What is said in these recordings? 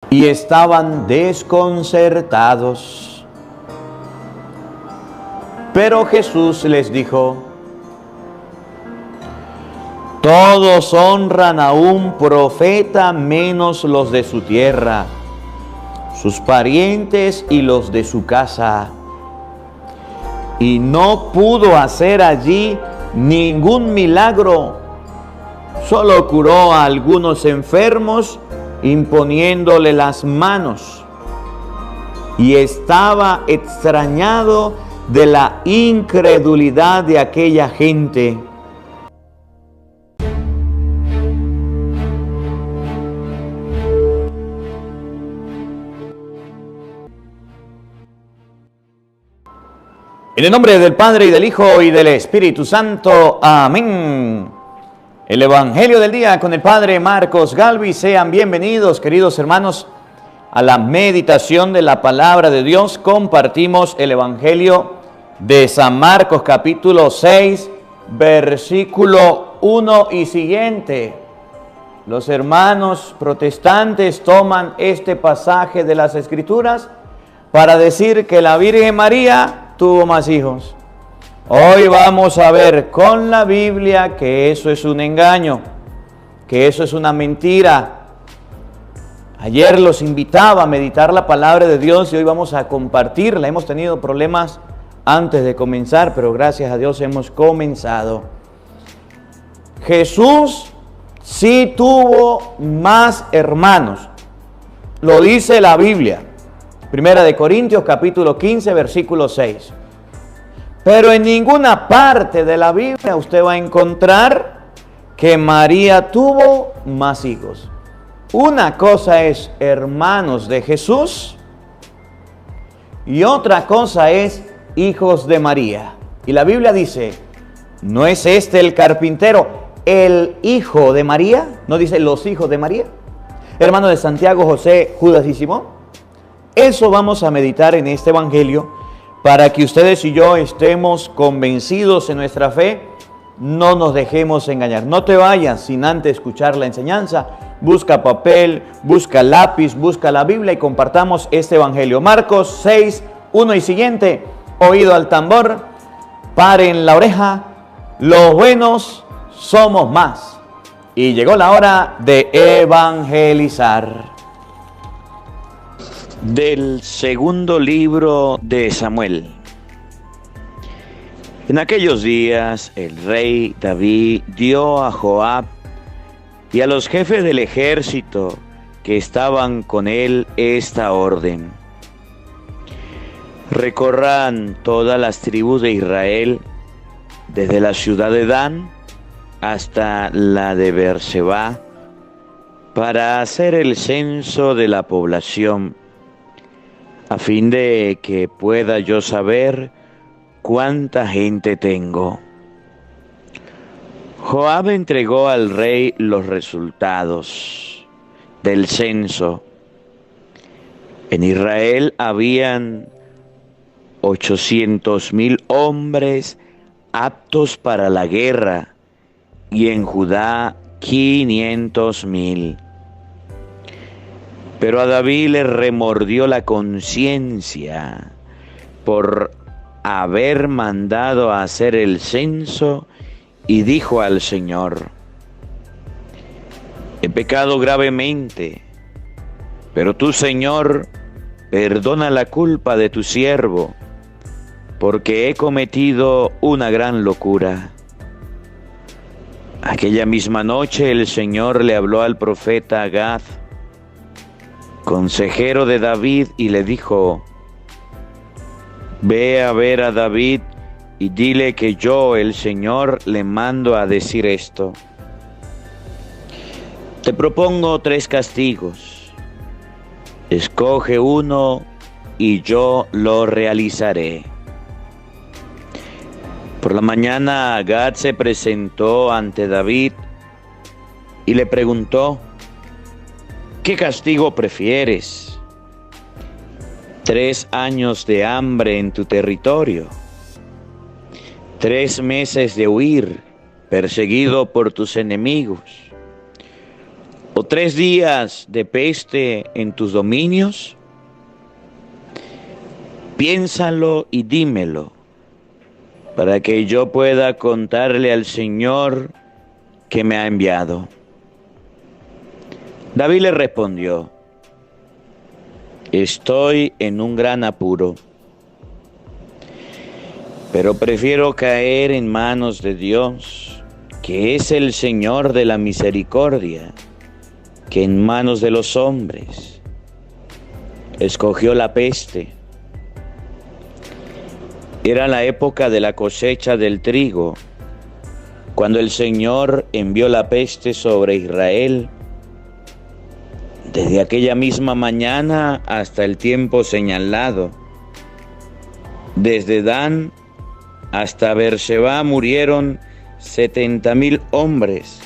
y estaban desconcertados. Pero Jesús les dijo: todos honran a un profeta menos los de su tierra, sus parientes y los de su casa. Y no pudo hacer allí ningún milagro, solo curó a algunos enfermos imponiéndole las manos. Y estaba extrañado de la incredulidad de aquella gente. En el nombre del Padre, y del Hijo, y del Espíritu Santo. Amén. El Evangelio del día con el Padre Marcos Galvis. Sean bienvenidos, queridos hermanos, a la meditación de la palabra de Dios. Compartimos el Evangelio de San Marcos, capítulo 6, versículo 1 y siguiente. Los hermanos protestantes toman este pasaje de las Escrituras para decir que la Virgen María tuvo más hijos. Hoy vamos a ver con la Biblia que eso es un engaño, que eso es una mentira. Ayer los invitaba a meditar la palabra de Dios y hoy vamos a compartirla. Hemos tenido problemas antes de comenzar, pero gracias a Dios hemos comenzado. Jesús sí tuvo más hermanos. Lo dice la Biblia. Primera de Corintios, capítulo 15, versículo 6. Pero en ninguna parte de la Biblia usted va a encontrar que María tuvo más hijos. Una cosa es hermanos de Jesús y otra cosa es hijos de María. Y la Biblia dice, ¿no es este el carpintero, el hijo de María? ¿No dice los hijos de María? Hermano de Santiago, José, Judas y Simón. Eso vamos a meditar en este Evangelio para que ustedes y yo estemos convencidos en nuestra fe, no nos dejemos engañar. No te vayas sin antes escuchar la enseñanza. Busca papel, busca lápiz, busca la Biblia y compartamos este Evangelio. Marcos 6, 1 y siguiente. Oído al tambor, paren la oreja, los buenos somos más. Y llegó la hora de evangelizar. Del segundo libro de Samuel. En aquellos días el rey David dio a Joab y a los jefes del ejército que estaban con él esta orden: recorran todas las tribus de Israel, desde la ciudad de Dan hasta la de Beerseba, para hacer el censo de la población, a fin de que pueda yo saber cuánta gente tengo. Joab entregó al rey los resultados del censo. En Israel habían 800,000 hombres aptos para la guerra y en Judá 500,000. Pero a David le remordió la conciencia por haber mandado a hacer el censo y dijo al Señor: he pecado gravemente, pero tú, Señor, perdona la culpa de tu siervo, porque he cometido una gran locura. Aquella misma noche el Señor le habló al profeta Gad, consejero de David, y le dijo: ve a ver a David y dile que yo, el Señor, le mando a decir esto: te propongo 3 castigos, escoge uno y yo lo realizaré. Por la mañana Gad se presentó ante David y le preguntó: ¿qué castigo prefieres? 3 años de hambre en tu territorio, 3 meses de huir, perseguido por tus enemigos, ¿O 3 días de peste en tus dominios? Piénsalo y dímelo, para que yo pueda contarle al Señor que me ha enviado. David le respondió: estoy en un gran apuro, pero prefiero caer en manos de Dios, que es el Señor de la misericordia, que en manos de los hombres. Escogió la peste. Era la época de la cosecha del trigo, cuando el Señor envió la peste sobre Israel. Desde aquella misma mañana hasta el tiempo señalado, desde Dan hasta Beerseba murieron 70,000 hombres.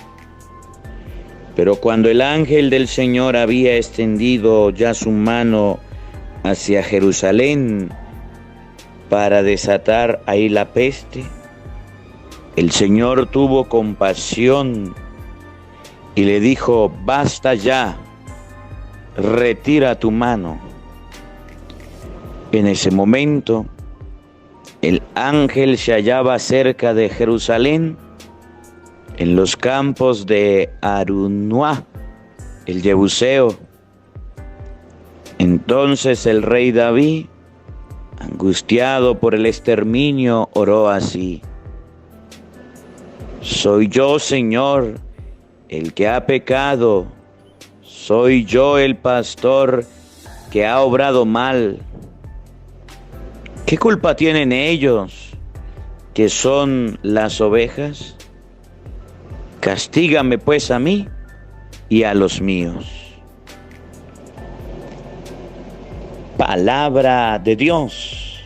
Pero cuando el ángel del Señor había extendido ya su mano hacia Jerusalén para desatar ahí la peste, el Señor tuvo compasión y le dijo: basta ya, retira tu mano. En ese momento, el ángel se hallaba cerca de Jerusalén, en los campos de Arunoa, el Jebuseo. Entonces el rey David, angustiado por el exterminio, oró así: soy yo, Señor, el que ha pecado, soy yo el pastor que ha obrado mal. ¿Qué culpa tienen ellos, que son las ovejas? Castígame pues a mí y a los míos. Palabra de Dios.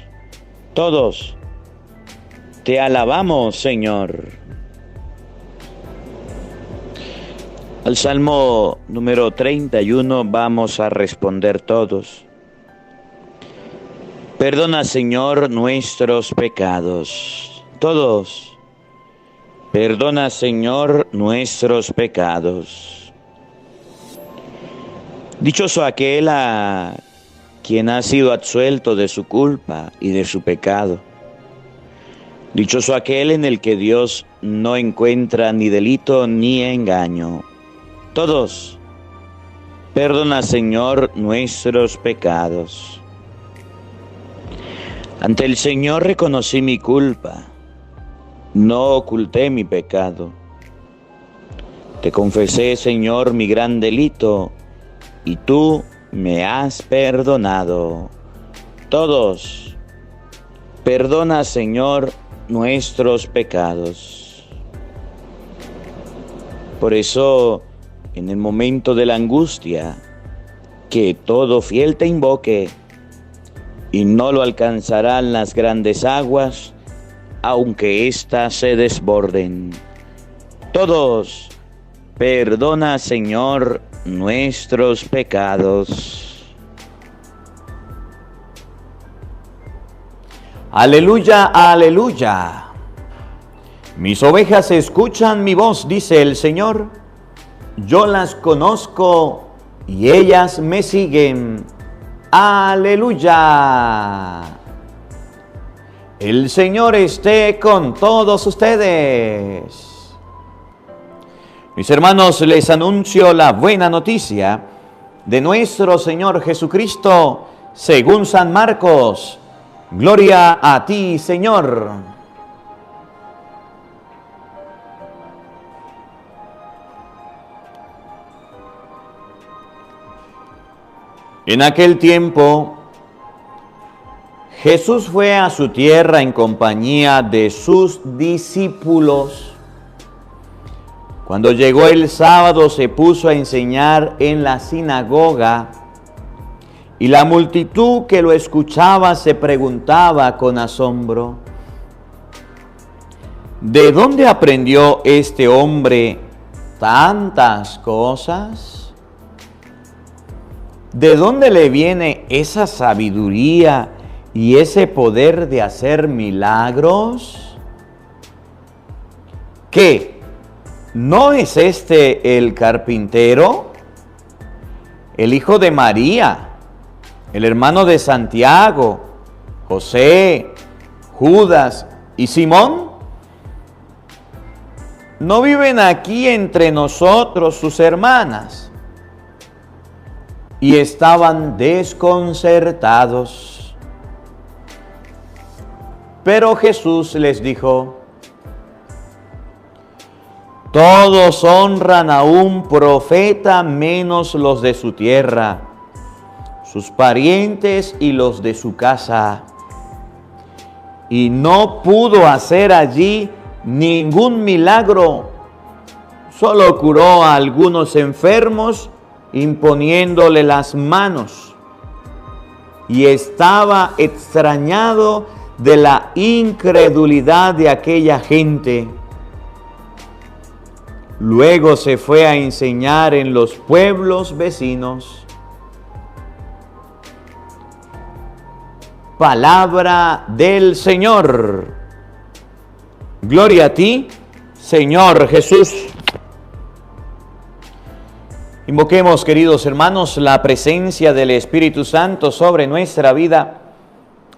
Todos te alabamos, Señor. Al Salmo número 31 vamos a responder todos. Perdona, Señor, nuestros pecados. Todos. Perdona, Señor, nuestros pecados. Dichoso aquel a quien ha sido absuelto de su culpa y de su pecado. Dichoso aquel en el que Dios no encuentra ni delito ni engaño. Todos. Perdona, Señor, nuestros pecados. Ante el Señor reconocí mi culpa. No oculté mi pecado. Te confesé, Señor, mi gran delito, y tú me has perdonado. Todos. Perdona, Señor, nuestros pecados. Por eso, en el momento de la angustia, que todo fiel te invoque, y no lo alcanzarán las grandes aguas, aunque éstas se desborden. Todos, perdona, Señor, nuestros pecados. Aleluya, aleluya. Mis ovejas escuchan mi voz, dice el Señor. Yo las conozco y ellas me siguen. Aleluya. El Señor esté con todos ustedes. Mis hermanos, les anuncio la buena noticia de nuestro Señor Jesucristo según San Marcos. Gloria a ti, Señor. En aquel tiempo, Jesús fue a su tierra en compañía de sus discípulos. Cuando llegó el sábado, se puso a enseñar en la sinagoga, y la multitud que lo escuchaba se preguntaba con asombro: ¿de dónde aprendió este hombre tantas cosas? ¿De dónde le viene esa sabiduría y ese poder de hacer milagros? ¿Qué? ¿No es este el carpintero? el hijo de María, el hermano de Santiago, José, Judas y Simón? ¿No viven aquí entre nosotros sus hermanas? Y estaban desconcertados. Pero Jesús les dijo: todos honran a un profeta menos los de su tierra, sus parientes y los de su casa. Y no pudo hacer allí ningún milagro, solo curó a algunos enfermos imponiéndole las manos. Y estaba extrañado de la incredulidad de aquella gente. Luego se fue a enseñar en los pueblos vecinos. Palabra del Señor. Gloria a ti, Señor Jesús. Invoquemos, queridos hermanos, la presencia del Espíritu Santo sobre nuestra vida.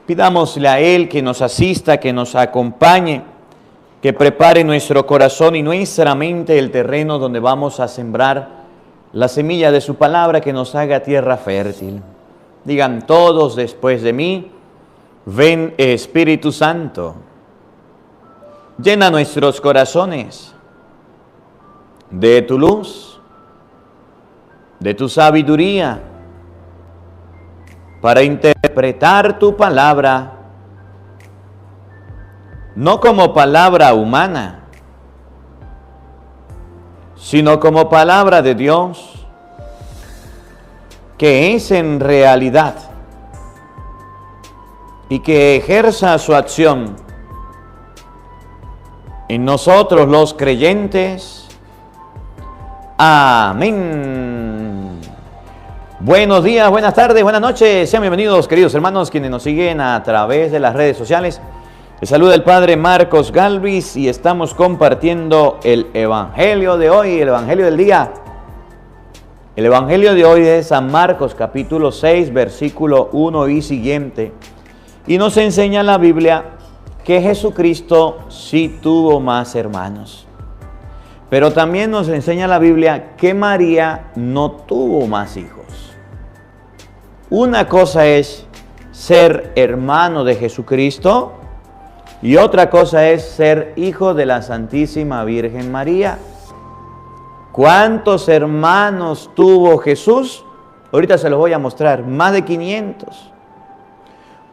Pidámosle a Él que nos asista, que nos acompañe, que prepare nuestro corazón y nuestra mente el terreno donde vamos a sembrar la semilla de su palabra, que nos haga tierra fértil. Digan todos después de mí: ven, Espíritu Santo. Llena nuestros corazones de tu luz, de tu sabiduría, para interpretar tu palabra, no como palabra humana, sino como palabra de Dios, que es en realidad y que ejerza su acción en nosotros los creyentes. Amén. Buenos días, buenas tardes, buenas noches. Sean bienvenidos, queridos hermanos, quienes nos siguen a través de las redes sociales. Les saluda el Padre Marcos Galvis y estamos compartiendo el Evangelio de hoy, el Evangelio del día. El Evangelio de hoy es San Marcos, capítulo 6, versículo 1 y siguiente. Y nos enseña la Biblia que Jesucristo sí tuvo más hermanos. Pero también nos enseña la Biblia que María no tuvo más hijos. Una cosa es ser hermano de Jesucristo y otra cosa es ser hijo de la Santísima Virgen María. ¿Cuántos hermanos tuvo Jesús? Ahorita se los voy a mostrar, más de 500.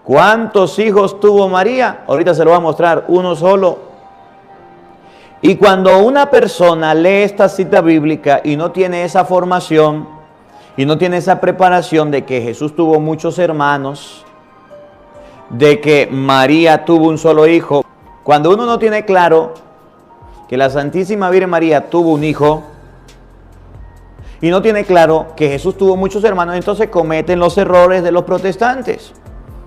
¿Cuántos hijos tuvo María? Ahorita se lo voy a mostrar, uno solo. Y cuando una persona lee esta cita bíblica y no tiene esa formación y no tiene esa preparación de que Jesús tuvo muchos hermanos, de que María tuvo un solo hijo, cuando uno no tiene claro que la Santísima Virgen María tuvo un hijo y no tiene claro que Jesús tuvo muchos hermanos, entonces cometen los errores de los protestantes.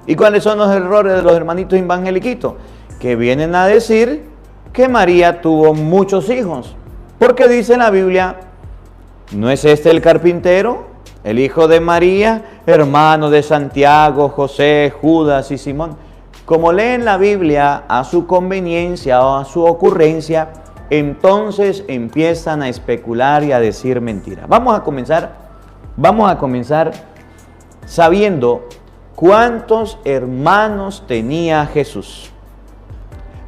¿Y cuáles son los errores de los hermanitos evangeliquitos? Que vienen a decir que María tuvo muchos hijos. Porque dice la Biblia: ¿no es este el carpintero, el hijo de María, hermano de Santiago, José, Judas y Simón? Como leen la Biblia a su conveniencia o a su ocurrencia, entonces empiezan a especular y a decir mentiras. Vamos a comenzar sabiendo cuántos hermanos tenía Jesús.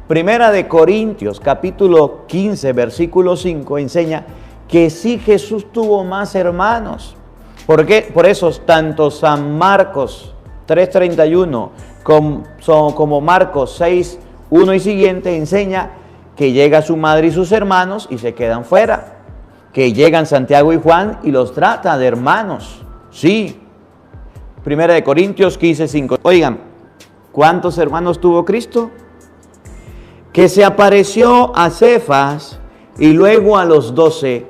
Primera de Corintios, capítulo 15, versículo 5, enseña que sí Jesús tuvo más hermanos. ¿Por qué? Por eso tanto San Marcos 3:31 como Marcos 6:1 y siguiente enseña que llega su madre y sus hermanos y se quedan fuera. Que llegan Santiago y Juan y los trata de hermanos. Sí. Primera de Corintios 15:5. Oigan, ¿cuántos hermanos tuvo Cristo? Que se apareció a Cefas y luego a los 12,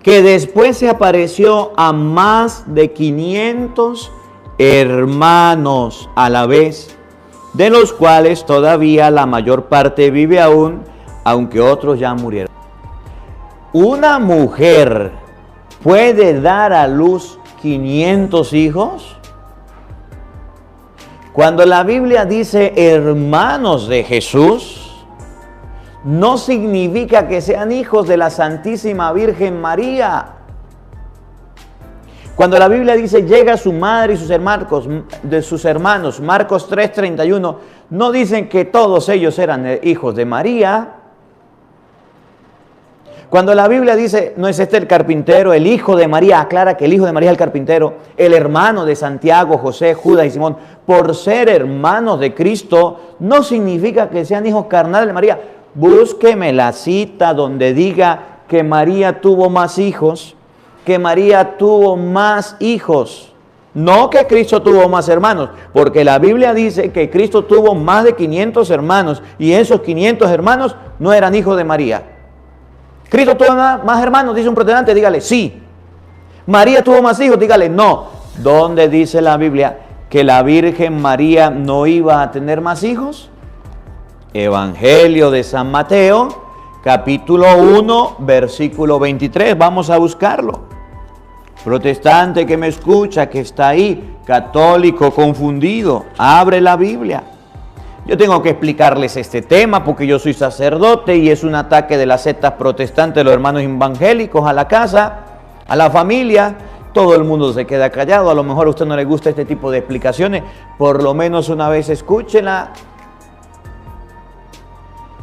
que después se apareció a más de 500 hermanos a la vez, de los cuales todavía la mayor parte vive aún, aunque otros ya murieron. Una mujer puede dar a luz 500 hijos? Cuando la Biblia dice hermanos de Jesús, no significa que sean hijos de la Santísima Virgen María. Cuando la Biblia dice llega su madre y sus hermanos, Marcos 3:31, no dicen que todos ellos eran hijos de María. Cuando la Biblia dice, no es este el carpintero, el hijo de María, aclara que el hijo de María es el carpintero, el hermano de Santiago, José, Judas y Simón, por ser hermanos de Cristo, no significa que sean hijos carnales de María. Búsqueme la cita donde diga que María tuvo más hijos, que María tuvo más hijos. No que Cristo tuvo más hermanos, porque la Biblia dice que Cristo tuvo más de 500 hermanos y esos 500 hermanos no eran hijos de María. Cristo tuvo más hermanos, dice un protestante, dígale sí. María tuvo más hijos, dígale no. ¿Dónde dice la Biblia que la Virgen María no iba a tener más hijos? Evangelio de San Mateo, capítulo 1, versículo 23. Vamos a buscarlo. Protestante que me escucha, que está ahí, católico confundido, abre la Biblia. Yo tengo que explicarles este tema porque yo soy sacerdote y es un ataque de las sectas protestantes de los hermanos evangélicos a la casa, a la familia. Todo el mundo se queda callado. A lo mejor a usted no le gusta este tipo de explicaciones. Por lo menos una vez escúchela.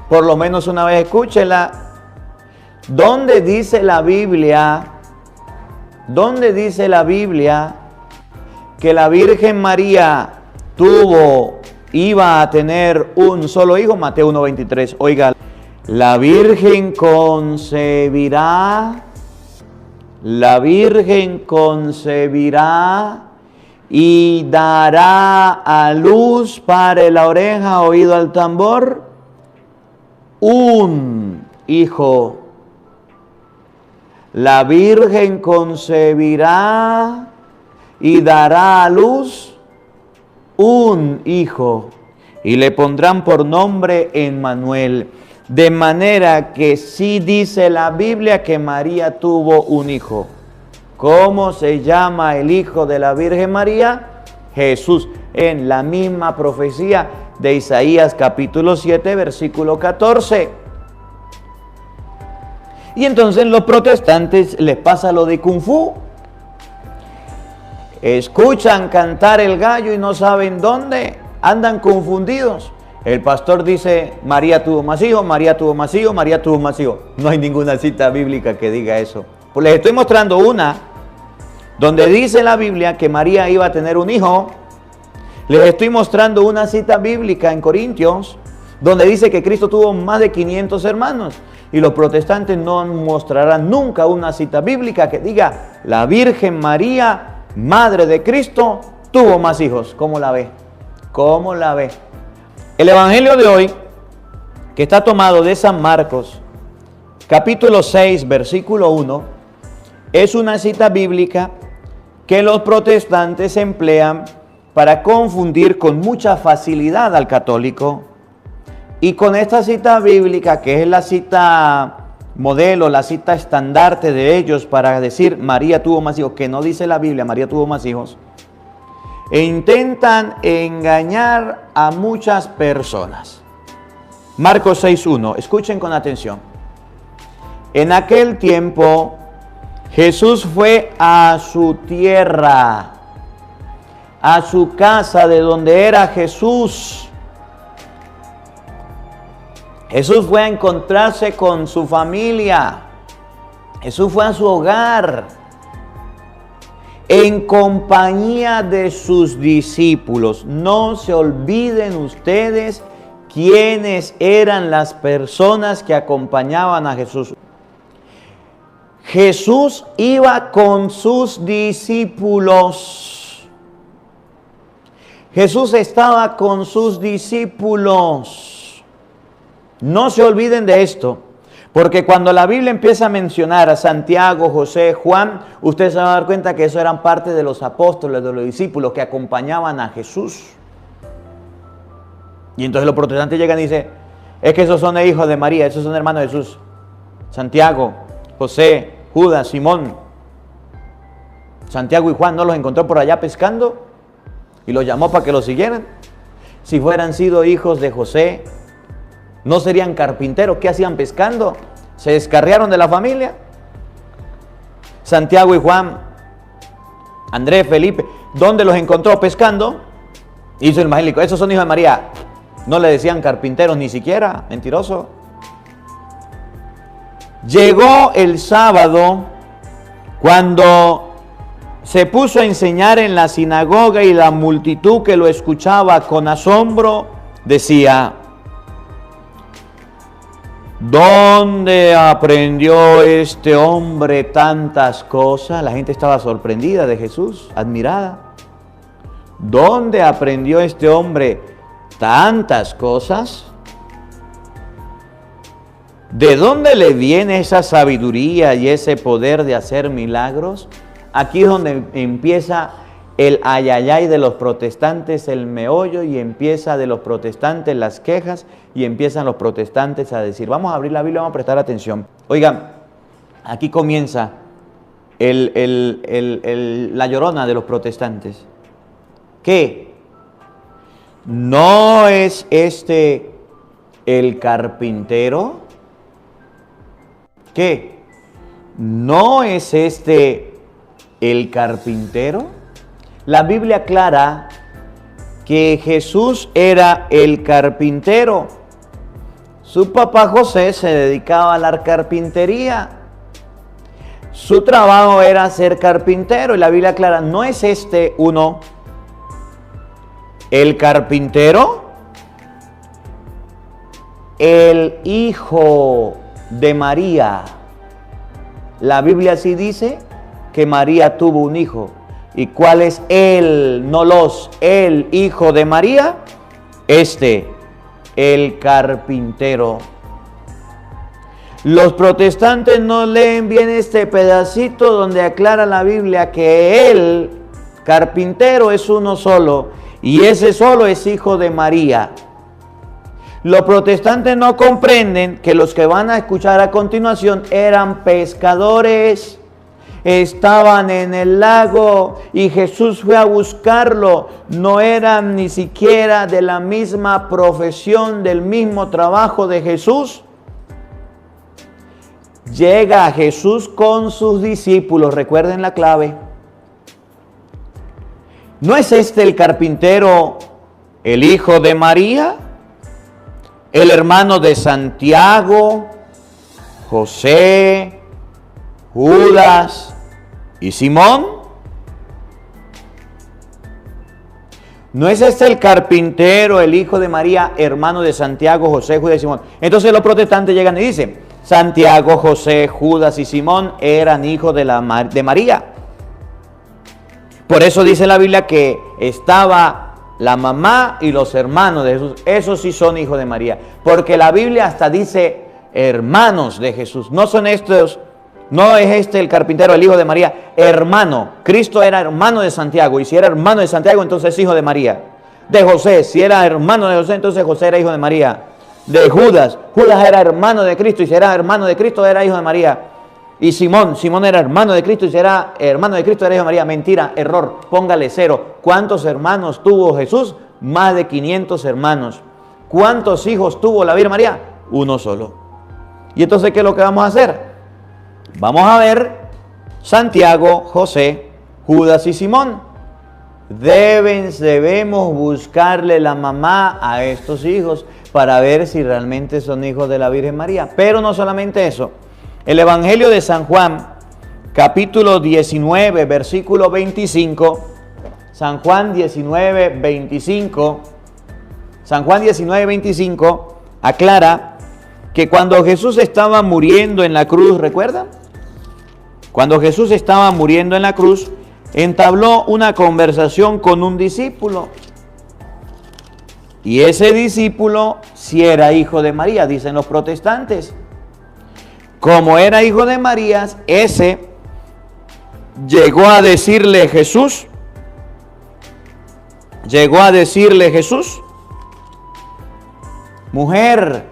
Por lo menos una vez escúchela. ¿Dónde dice la Biblia? ¿Dónde dice la Biblia que la Virgen María iba a tener un solo hijo? Mateo 1:23. Oiga, la Virgen concebirá y dará a luz, pare la oreja, oído al tambor, un hijo. La Virgen concebirá y dará a luz un hijo, y le pondrán por nombre Emmanuel. De manera que sí dice la Biblia que María tuvo un hijo. ¿Cómo se llama el hijo de la Virgen María? Jesús, en la misma profecía de Isaías capítulo 7, versículo 14. Y entonces los protestantes les pasa lo de Kung Fu. Escuchan cantar el gallo y no saben dónde, andan confundidos. El pastor dice, María tuvo más hijos, María tuvo más hijos, María tuvo más hijos. No hay ninguna cita bíblica que diga eso. Pues les estoy mostrando una donde dice la Biblia que María iba a tener un hijo. Les estoy mostrando una cita bíblica en Corintios donde dice que Cristo tuvo más de 500 hermanos. Y los protestantes no mostrarán nunca una cita bíblica que diga la Virgen María, madre de Cristo, tuvo más hijos. ¿Cómo la ve? ¿Cómo la ve? El evangelio de hoy, que está tomado de San Marcos, capítulo 6, versículo 1, es una cita bíblica que los protestantes emplean para confundir con mucha facilidad al católico. Y con esta cita bíblica, que es la cita modelo, la cita estandarte de ellos para decir María tuvo más hijos, que no dice la Biblia, María tuvo más hijos, e intentan engañar a muchas personas. Marcos 6:1, escuchen con atención. En aquel tiempo, Jesús fue a su tierra, a su casa de donde era Jesús. Jesús fue a encontrarse con su familia. Jesús fue a su hogar en compañía de sus discípulos. No se olviden ustedes quiénes eran las personas que acompañaban a Jesús. Jesús iba con sus discípulos. Jesús estaba con sus discípulos. No se olviden de esto, porque cuando la Biblia empieza a mencionar a Santiago, José, Juan, ustedes se van a dar cuenta que eso eran parte de los apóstoles, de los discípulos que acompañaban a Jesús. Y entonces los protestantes llegan y dicen, es que esos son hijos de María, esos son hermanos de Jesús. Santiago, José, Judas, Simón. Santiago y Juan no los encontró por allá pescando y los llamó para que los siguieran. Si fueran sido hijos de José, ¿no serían carpinteros? ¿Qué hacían pescando? ¿Se descarriaron de la familia? Santiago y Juan, Andrés, Felipe, ¿dónde los encontró? Pescando. Hizo el evangélico, esos son hijos de María. No le decían carpinteros ni siquiera, mentiroso. Llegó el sábado cuando se puso a enseñar en la sinagoga y la multitud que lo escuchaba con asombro decía: ¿dónde aprendió este hombre tantas cosas? La gente estaba sorprendida de Jesús, admirada. ¿Dónde aprendió este hombre tantas cosas? ¿De dónde le viene esa sabiduría y ese poder de hacer milagros? Aquí es donde empieza el ayayay de los protestantes, el meollo, y empieza de los protestantes las quejas, y empiezan los protestantes a decir: vamos a abrir la Biblia, vamos a prestar atención. Oigan, aquí comienza la llorona de los protestantes. ¿Qué? ¿No es este el carpintero? ¿Qué? ¿No es este el carpintero? La Biblia aclara que Jesús era el carpintero. Su papá José se dedicaba a la carpintería. Su trabajo era ser carpintero, y la Biblia aclara: ¿no es este uno el carpintero? El hijo de María. La Biblia sí dice que María tuvo un hijo. ¿Y cuál es él? No el hijo de María. El carpintero. Los protestantes no leen bien este pedacito donde aclara la Biblia que el carpintero es uno solo, y ese solo es hijo de María. Los protestantes no comprenden que los que van a escuchar a continuación eran pescadores. Estaban en el lago y Jesús fue a buscarlo. No eran ni siquiera de la misma profesión, del mismo trabajo de Jesús. Llega Jesús con sus discípulos. Recuerden la clave. ¿No es este el carpintero, el hijo de María? El hermano de Santiago, José, Judas y Simón. ¿No es este el carpintero, el hijo de María, hermano de Santiago, José, Judas y Simón? Entonces los protestantes llegan y dicen: Santiago, José, Judas y Simón eran hijos de María. Por eso dice la Biblia que estaba la mamá y los hermanos de Jesús. Esos sí son hijos de María. Porque la Biblia hasta dice hermanos de Jesús. No son estos. No es este el carpintero, el hijo de María, hermano. Cristo era hermano de Santiago, y si era hermano de Santiago, entonces hijo de María. De José, si era hermano de José, entonces José era hijo de María. De Judas, Judas era hermano de Cristo, y si era hermano de Cristo, era hijo de María. Y Simón era hermano de Cristo, y si era hermano de Cristo, era hijo de María. Mentira, error, póngale 0. ¿Cuántos hermanos tuvo Jesús? Más de 500 hermanos. ¿Cuántos hijos tuvo la Virgen María? Uno solo. Y entonces, ¿qué es lo que vamos a hacer? Vamos a ver Santiago, José, Judas y Simón. Debemos buscarle la mamá a estos hijos para ver si realmente son hijos de la Virgen María. Pero no solamente eso. El Evangelio de San Juan, capítulo 19, versículo 25. San Juan 19, 25. San Juan 19, 25 aclara que cuando Jesús estaba muriendo en la cruz, ¿recuerdan? Cuando Jesús estaba muriendo en la cruz, entabló una conversación con un discípulo. Y ese discípulo sí era hijo de María, dicen los protestantes. Como era hijo de María, ese llegó a decirle Jesús, mujer,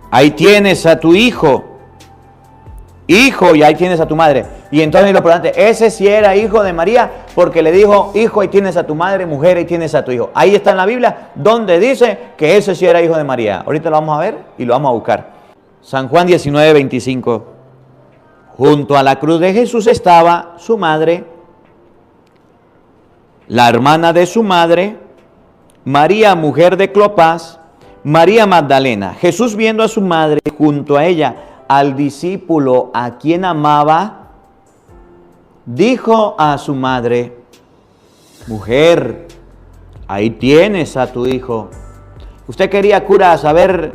ahí tienes a tu hijo, y ahí tienes a tu madre. Y entonces lo pregunté, ese sí era hijo de María, porque le dijo, hijo, ahí tienes a tu madre, mujer, ahí tienes a tu hijo. Ahí está en la Biblia, donde dice que ese sí era hijo de María. Ahorita lo vamos a ver y lo vamos a buscar. San Juan 19, 25. Junto a la cruz de Jesús estaba su madre, la hermana de su madre, María, mujer de Clopas, María Magdalena. Jesús, viendo a su madre junto a ella, al discípulo a quien amaba, dijo a su madre, mujer, ahí tienes a tu hijo. Usted quería, cura, saber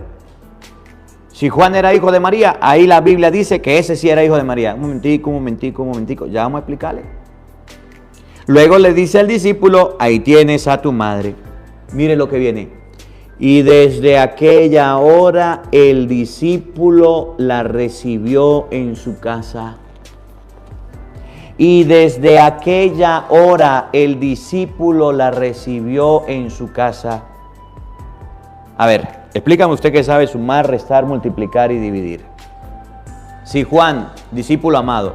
si Juan era hijo de María. Ahí la Biblia dice que ese sí era hijo de María. Un momentico, ya vamos a explicarle. Luego le dice al discípulo, ahí tienes a tu madre. Mire lo que viene. Y desde aquella hora el discípulo la recibió en su casa. Y desde aquella hora el discípulo la recibió en su casa. A ver, explícame usted que sabe sumar, restar, multiplicar y dividir. Si Juan, discípulo amado,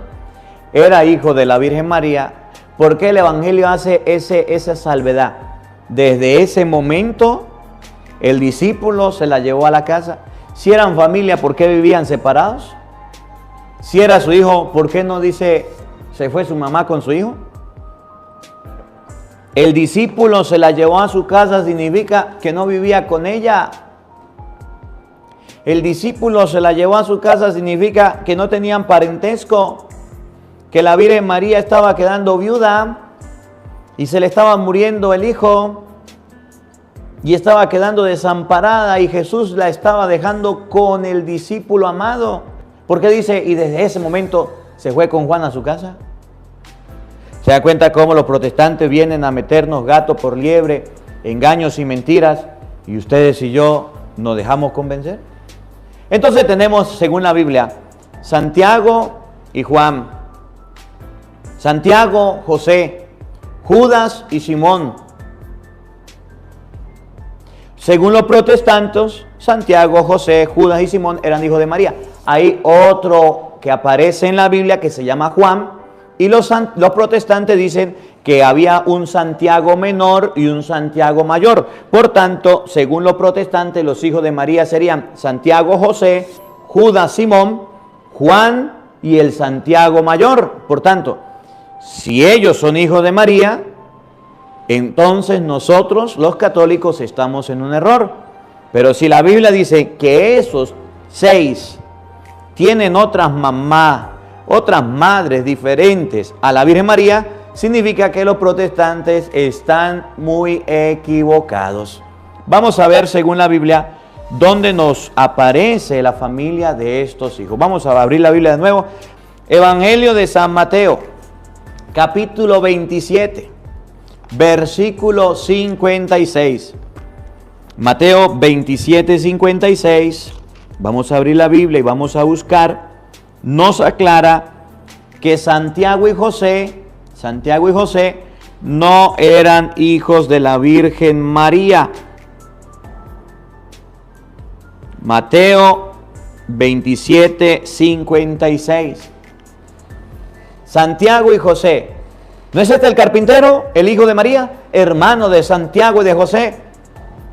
era hijo de la Virgen María, ¿por qué el Evangelio hace esa salvedad? Desde ese momento el discípulo se la llevó a la casa. Si eran familia, ¿por qué vivían separados? Si era su hijo, ¿por qué no dice se fue su mamá con su hijo? El discípulo se la llevó a su casa significa que no vivía con ella. El discípulo se la llevó a su casa significa que no tenían parentesco, que la Virgen María estaba quedando viuda y se le estaba muriendo el hijo y estaba quedando desamparada y Jesús la estaba dejando con el discípulo amado. ¿Por qué dice y desde ese momento se fue con Juan a su casa? ¿Se da cuenta cómo los protestantes vienen a meternos gato por liebre, engaños y mentiras, y ustedes y yo nos dejamos convencer? Entonces tenemos, según la Biblia, Santiago y Juan, Santiago, José, Judas y Simón. Según los protestantes, Santiago, José, Judas y Simón eran hijos de María. Hay otro que aparece en la Biblia que se llama Juan, y los protestantes dicen que había un Santiago menor y un Santiago mayor. Por tanto, según los protestantes, los hijos de María serían Santiago, José, Judas, Simón, Juan y el Santiago mayor. Por tanto, si ellos son hijos de María, entonces nosotros, los católicos, estamos en un error. Pero si la Biblia dice que esos 6 tienen otras mamás, otras madres diferentes a la Virgen María, significa que los protestantes están muy equivocados. Vamos a ver, según la Biblia, dónde nos aparece la familia de estos hijos. Vamos a abrir la Biblia de nuevo. Evangelio de San Mateo, capítulo 27, versículo 56. Mateo 27, 56. Vamos a abrir la Biblia y vamos a buscar. Nos aclara que Santiago y José no eran hijos de la Virgen María. Mateo 27, 56. Santiago y José. ¿No es este el carpintero, el hijo de María, hermano de Santiago y de José?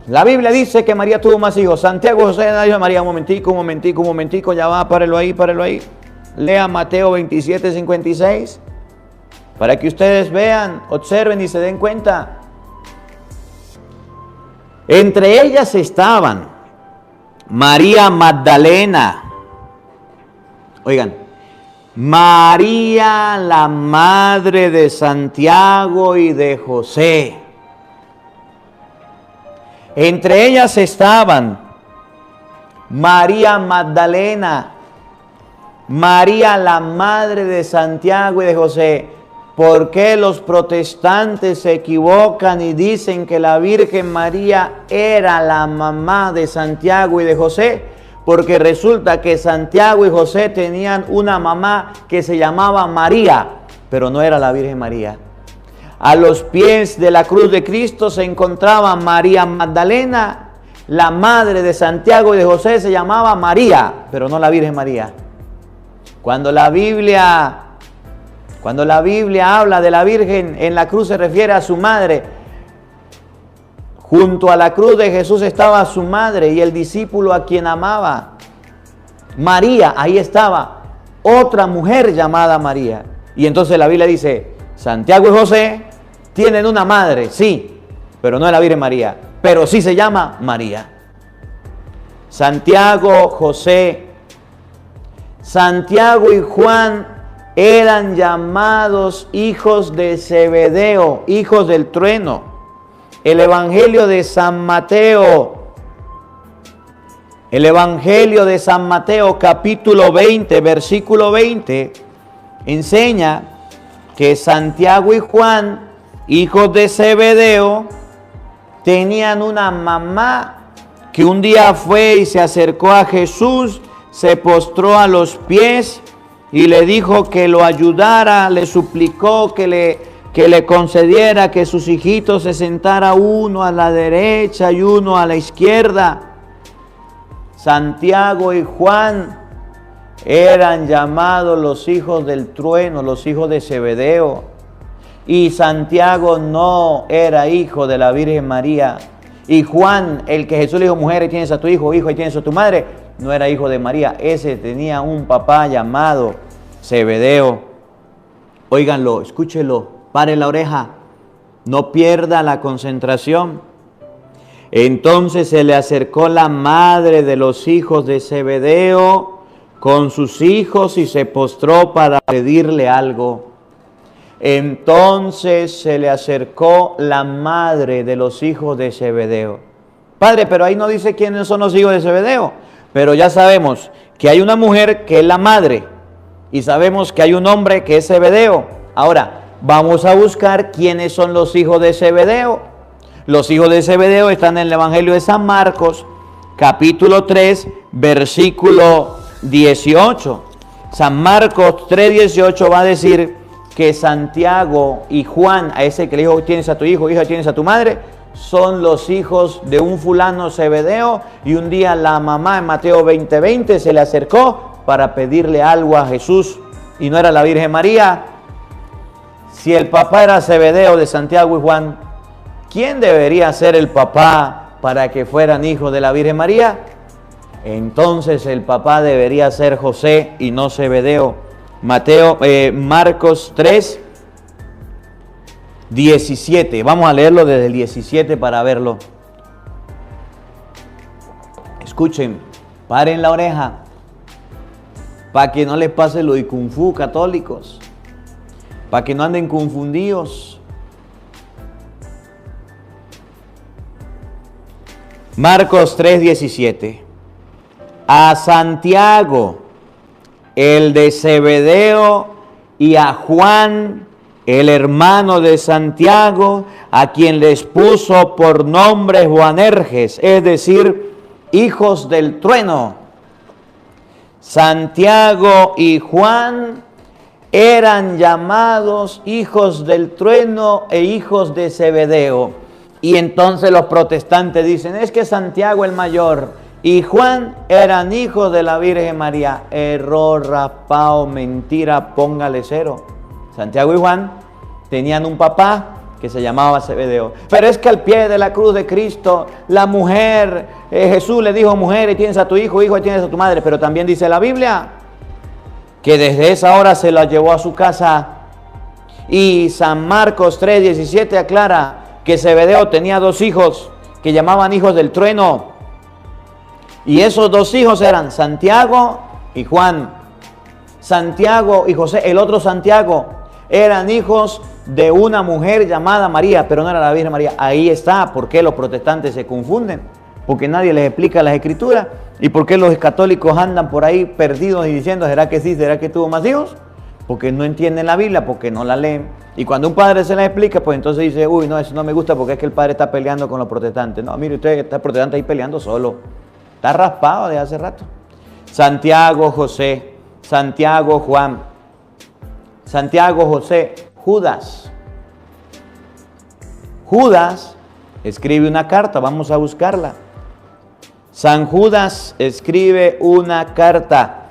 La Biblia dice que María tuvo más hijos. Santiago y José eran hijos de María. Un momentico, ya va, párelo ahí. Lea Mateo 27, 56, para que ustedes vean, observen y se den cuenta. Entre ellas estaban María Magdalena. Oigan, María, la madre de Santiago y de José. Entre ellas estaban María Magdalena, María, la madre de Santiago y de José. ¿Por qué los protestantes se equivocan y dicen que la Virgen María era la mamá de Santiago y de José? Porque resulta que Santiago y José tenían una mamá que se llamaba María, pero no era la Virgen María. A los pies de la cruz de Cristo se encontraba María Magdalena, la madre de Santiago y de José se llamaba María, pero no la Virgen María. Cuando la Biblia Cuando la Biblia habla de la Virgen en la cruz se refiere a su madre. Junto a la cruz de Jesús estaba su madre y el discípulo a quien amaba. María, ahí estaba, otra mujer llamada María. Y entonces la Biblia dice, Santiago y José tienen una madre, sí, pero no es la Virgen María, pero sí se llama María. Santiago, José, Santiago y Juan eran llamados hijos de Zebedeo, hijos del trueno. El Evangelio de San Mateo, capítulo 20, versículo 20, enseña que Santiago y Juan, hijos de Zebedeo, tenían una mamá que un día fue y se acercó a Jesús, se postró a los pies y le dijo que lo ayudara, le suplicó que le concediera que sus hijitos se sentara uno a la derecha y uno a la izquierda. Santiago y Juan eran llamados los hijos del trueno, los hijos de Zebedeo. Y Santiago no era hijo de la Virgen María. Y Juan, el que Jesús le dijo, mujer, ahí tienes a tu hijo, hijo, ahí tienes a tu madre, no era hijo de María. Ese tenía un papá llamado Zebedeo. Óiganlo, escúchelo, pare la oreja, no pierda la concentración. Entonces se le acercó la madre de los hijos de Zebedeo con sus hijos y se postró para pedirle algo. Entonces se le acercó la madre de los hijos de Zebedeo. Padre, pero ahí no dice quiénes son los hijos de Zebedeo. Pero ya sabemos que hay una mujer que es la madre y sabemos que hay un hombre que es Zebedeo. Ahora, vamos a buscar quiénes son los hijos de Zebedeo. Los hijos de Zebedeo están en el Evangelio de San Marcos, capítulo 3, versículo 18. San Marcos 3, 18 va a decir que Santiago y Juan, a ese que le dijo, tienes a tu hijo, hija, tienes a tu madre, son los hijos de un fulano Zebedeo. Y un día la mamá en Mateo 20:20 se le acercó para pedirle algo a Jesús y no era la Virgen María. Si el papá era Zebedeo de Santiago y Juan, ¿quién debería ser el papá para que fueran hijos de la Virgen María? Entonces el papá debería ser José y no Zebedeo. Marcos 3, 17. Vamos a leerlo desde el 17 para verlo. Escuchen, paren la oreja, para que no les pase lo de Kung Fu católicos, para que no anden confundidos. Marcos 3, 17. A Santiago, el de Zebedeo, y a Juan, el hermano de Santiago, a quien les puso por nombre Boanerges, es decir, hijos del trueno. Santiago y Juan eran llamados hijos del trueno e hijos de Zebedeo. Y entonces los protestantes dicen, es que Santiago el mayor y Juan eran hijos de la Virgen María. Error, raspao, mentira, póngale cero. Santiago y Juan tenían un papá que se llamaba Zebedeo. Pero es que al pie de la cruz de Cristo, la mujer, Jesús le dijo, mujer, y tienes a tu hijo, hijo, y tienes a tu madre. Pero también dice la Biblia que desde esa hora se la llevó a su casa. Y San Marcos 3, 17 aclara que Zebedeo tenía dos hijos que llamaban hijos del trueno. Y esos dos hijos eran Santiago y Juan. Santiago y José, el otro Santiago, eran hijos de una mujer llamada María, pero no era la Virgen María. Ahí está por qué los protestantes se confunden, porque nadie les explica las escrituras, y por qué los católicos andan por ahí perdidos y diciendo, ¿será que sí? ¿Será que tuvo más hijos? Porque no entienden la Biblia, porque no la leen. Y cuando un padre se la explica, pues entonces dice, uy, no, eso no me gusta porque es que el padre está peleando con los protestantes. No, mire, usted está protestante ahí peleando solo. Está raspado de hace rato. Santiago, José, Santiago, Juan, Santiago, José, Judas. Judas escribe una carta, vamos a buscarla. San Judas escribe una carta.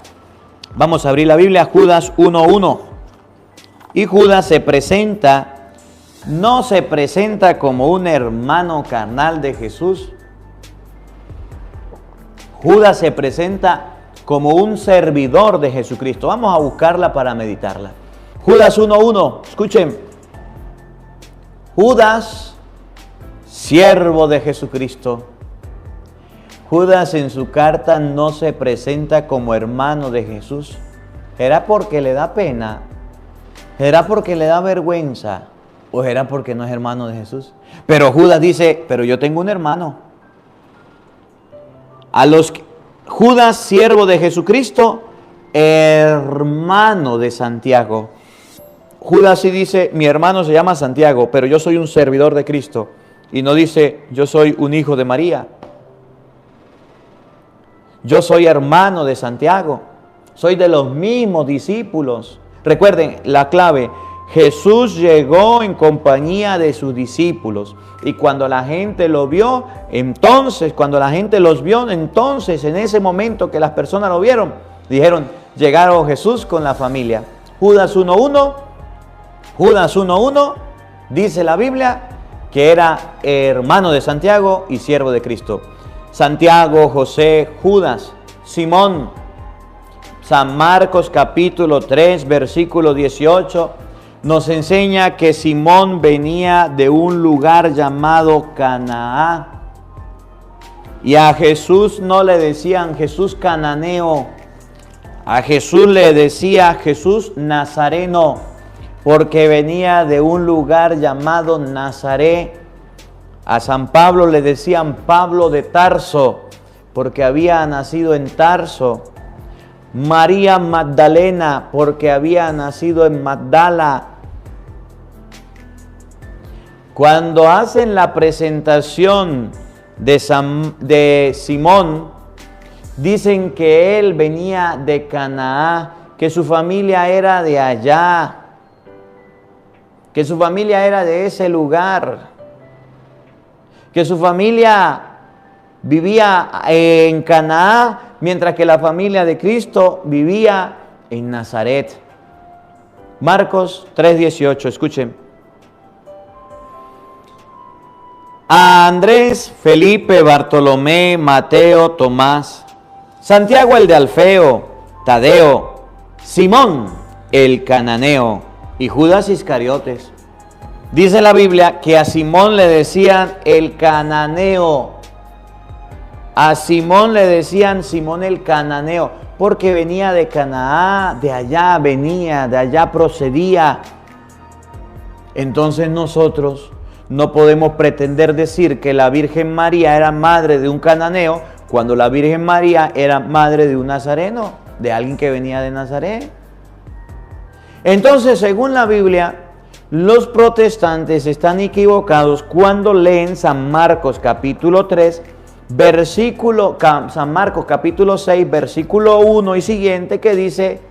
Vamos a abrir la Biblia, Judas 1:1. Y Judas no se presenta como un hermano carnal de Jesús. Judas se presenta como un servidor de Jesucristo. Vamos a buscarla para meditarla. Judas 1:1, escuchen. Judas, siervo de Jesucristo. Judas en su carta no se presenta como hermano de Jesús. ¿Será porque le da pena? ¿Será porque le da vergüenza? ¿O será porque no es hermano de Jesús? Pero Judas dice, pero yo tengo un hermano. Judas, siervo de Jesucristo, hermano de Santiago. Judas sí dice, mi hermano se llama Santiago, pero yo soy un servidor de Cristo. Y no dice, yo soy un hijo de María. Yo soy hermano de Santiago. Soy de los mismos discípulos. Recuerden la clave. Jesús llegó en compañía de sus discípulos. Y cuando la gente lo vio, entonces, en ese momento que las personas lo vieron, dijeron, llegaron Jesús con la familia. Judas 1:1, dice la Biblia, que era hermano de Santiago y siervo de Cristo. Santiago, José, Judas, Simón. San Marcos capítulo 3, versículo 18, nos enseña que Simón venía de un lugar llamado Canaán. Y a Jesús no le decían Jesús cananeo, a Jesús le decía Jesús nazareno, porque venía de un lugar llamado Nazaret. A San Pablo le decían Pablo de Tarso, porque había nacido en Tarso. María Magdalena, porque había nacido en Magdala. Cuando hacen la presentación de Simón, dicen que él venía de Canaán, que su familia era de allá, que su familia era de ese lugar, que su familia vivía en Canaán, mientras que la familia de Cristo vivía en Nazaret. Marcos 3:18, escuchen. A Andrés, Felipe, Bartolomé, Mateo, Tomás, Santiago el de Alfeo, Tadeo, Simón el cananeo y Judas Iscariotes. Dice la Biblia que a Simón le decían el cananeo. A Simón le decían Simón el cananeo, porque venía de Canaán, de allá procedía. Entonces nosotros no podemos pretender decir que la Virgen María era madre de un cananeo, cuando la Virgen María era madre de un nazareno, de alguien que venía de Nazaret. Entonces, según la Biblia, los protestantes están equivocados cuando leen San Marcos capítulo 3, San Marcos capítulo 6, versículo 1 y siguiente, que dice,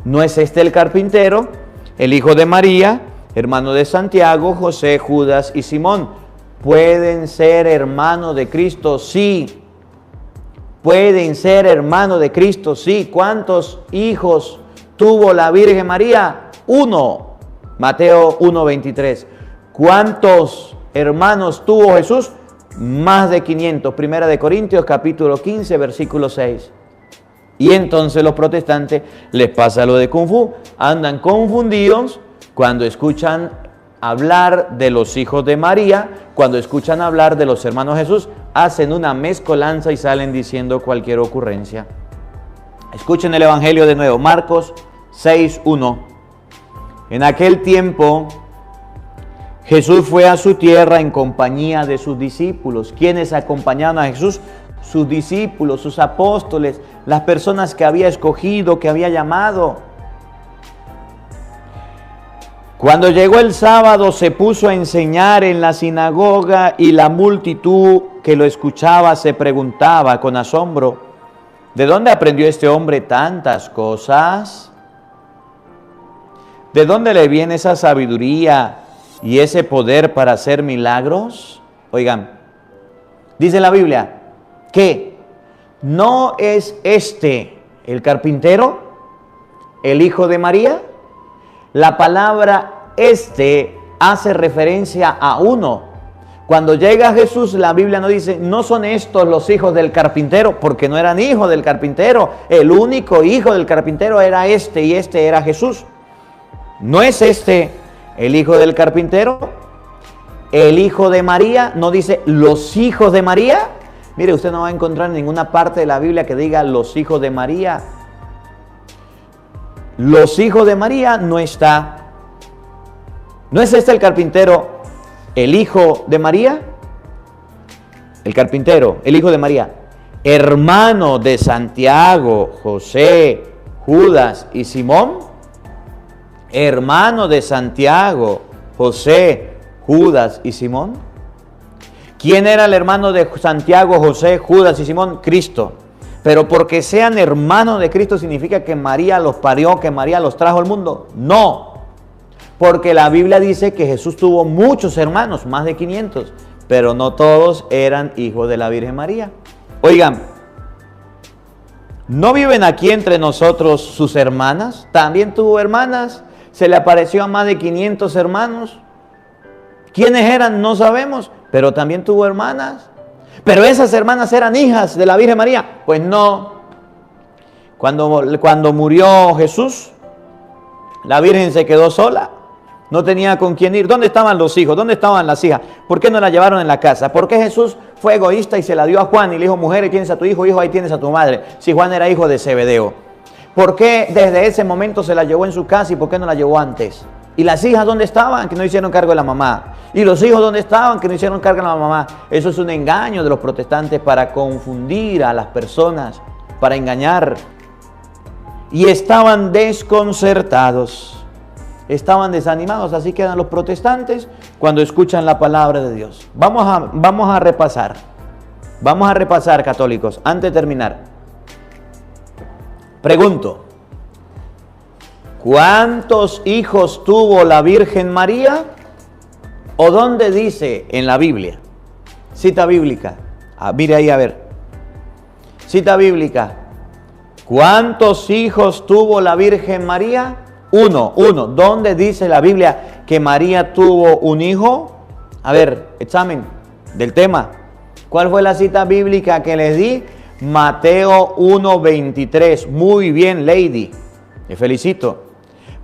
¿no es este el carpintero, el hijo de María, hermano de Santiago, José, Judas y Simón? ¿Pueden ser hermanos de Cristo? Sí. ¿Pueden ser hermanos de Cristo? Sí. ¿Cuántos hijos tuvo la Virgen María? 1. Mateo 1:23. ¿Cuántos hermanos tuvo Jesús? Más de 500. Primera de Corintios capítulo 15, versículo 6. Y entonces los protestantes les pasa lo de Kung Fu. Andan confundidos cuando escuchan hablar de los hijos de María, cuando escuchan hablar de los hermanos Jesús, hacen una mezcolanza y salen diciendo cualquier ocurrencia. Escuchen el Evangelio de nuevo, Marcos 6:1. En aquel tiempo, Jesús fue a su tierra en compañía de sus discípulos. ¿Quiénes acompañaron a Jesús? Sus discípulos, sus apóstoles, las personas que había escogido, que había llamado. Cuando llegó el sábado, se puso a enseñar en la sinagoga y la multitud que lo escuchaba se preguntaba con asombro, ¿de dónde aprendió este hombre tantas cosas? ¿De dónde le viene esa sabiduría y ese poder para hacer milagros? Oigan, dice la Biblia que no es este el carpintero, el hijo de María. La palabra hace referencia a uno. Cuando llega Jesús, la Biblia no dice, no son estos los hijos del carpintero, porque no eran hijos del carpintero. El único hijo del carpintero era y este era Jesús. No es el hijo del carpintero, el hijo de María, no dice los hijos de María. Mire, usted no va a encontrar en ninguna parte de la Biblia que diga los hijos de María. Los hijos de María no está. ¿No es el carpintero el hijo de María? El carpintero, el hijo de María, hermano de Santiago, José, Judas y Simón. Hermano de Santiago, José, Judas y Simón. ¿Quién era el hermano de Santiago, José, Judas y Simón? Cristo. Pero porque sean hermanos de Cristo significa que María los parió, que María los trajo al mundo. No. Porque la Biblia dice que Jesús tuvo muchos hermanos, más de 500, pero no todos eran hijos de la Virgen María. Oigan, ¿no viven aquí entre nosotros sus hermanas? ¿También tuvo hermanas? ¿Se le apareció a más de 500 hermanos? ¿Quiénes eran? No sabemos, pero también tuvo hermanas. ¿Pero esas hermanas eran hijas de la Virgen María? Pues no. Cuando murió Jesús, la Virgen se quedó sola. No tenía con quién ir. ¿Dónde estaban los hijos? ¿Dónde estaban las hijas? ¿Por qué no la llevaron en la casa? ¿Por qué Jesús fue egoísta y se la dio a Juan y le dijo, mujer, ahí tienes a tu hijo, hijo, ahí tienes a tu madre? Si Juan era hijo de Zebedeo. ¿Por qué desde ese momento se la llevó en su casa y por qué no la llevó antes? ¿Y las hijas dónde estaban? Que no hicieron cargo de la mamá. ¿Y los hijos dónde estaban? Que no hicieron cargo de la mamá. Eso es un engaño de los protestantes para confundir a las personas, para engañar. Y estaban desconcertados. Estaban desanimados, así quedan los protestantes cuando escuchan la palabra de Dios. Vamos a repasar. Vamos a repasar, católicos, antes de terminar. Pregunto, ¿cuántos hijos tuvo la Virgen María? ¿O dónde dice en la Biblia? Cita bíblica. Mire ahí a ver. Cita bíblica. ¿Cuántos hijos tuvo la Virgen María? Uno. ¿Dónde dice la Biblia que María tuvo un hijo? A ver, examen del tema. ¿Cuál fue la cita bíblica que les di? Mateo 1:23. Muy bien, lady. Te felicito.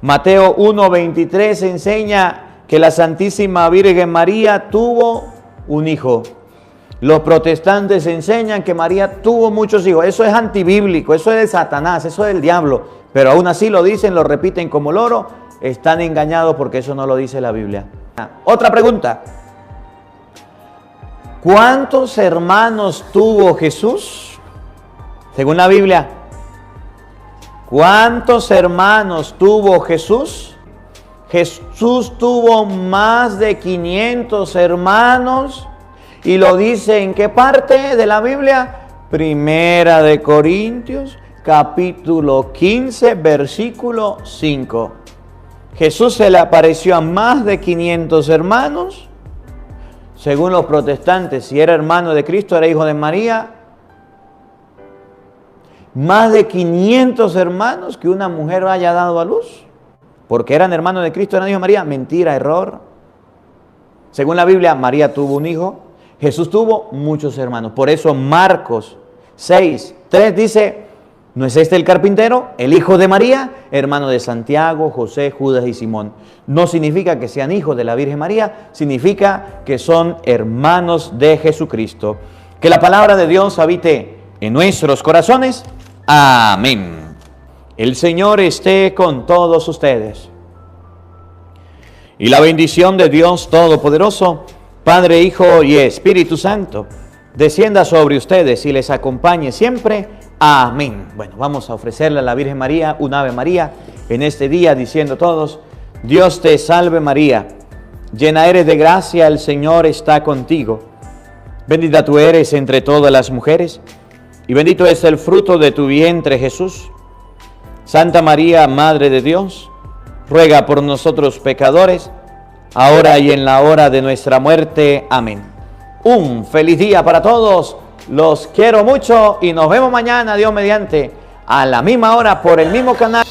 Mateo 1:23 enseña que la Santísima Virgen María tuvo un hijo. Los protestantes enseñan que María tuvo muchos hijos. Eso es antibíblico, eso es de Satanás, eso es del diablo. Pero aún así lo dicen, lo repiten como loro. Están engañados porque eso no lo dice la Biblia. Otra pregunta. ¿Cuántos hermanos tuvo Jesús? Según la Biblia. ¿Cuántos hermanos tuvo Jesús? Jesús tuvo más de 500 hermanos. ¿Y lo dice en qué parte de la Biblia? Primera de Corintios, capítulo 15, versículo 5. Jesús se le apareció a más de 500 hermanos. Según los protestantes, si era hermano de Cristo, era hijo de María. Más de 500 hermanos que una mujer haya dado a luz. Porque eran hermanos de Cristo, eran hijos de María. Mentira, error. Según la Biblia, María tuvo un hijo. Jesús tuvo muchos hermanos. Por eso Marcos 6:3 dice, ¿no es este el carpintero, el hijo de María, hermano de Santiago, José, Judas y Simón? No significa que sean hijos de la Virgen María, significa que son hermanos de Jesucristo. Que la palabra de Dios habite en nuestros corazones. Amén. El Señor esté con todos ustedes. Y la bendición de Dios Todopoderoso, Padre, Hijo y Espíritu Santo, descienda sobre ustedes y les acompañe siempre. Amén. Bueno, vamos a ofrecerle a la Virgen María un Ave María en este día, diciendo todos, Dios te salve María, llena eres de gracia, el Señor está contigo. Bendita tú eres entre todas las mujeres, y bendito es el fruto de tu vientre, Jesús. Santa María, Madre de Dios, ruega por nosotros pecadores, ahora y en la hora de nuestra muerte. Amén. Un feliz día para todos. Los quiero mucho y nos vemos mañana, Dios mediante, a la misma hora por el mismo canal.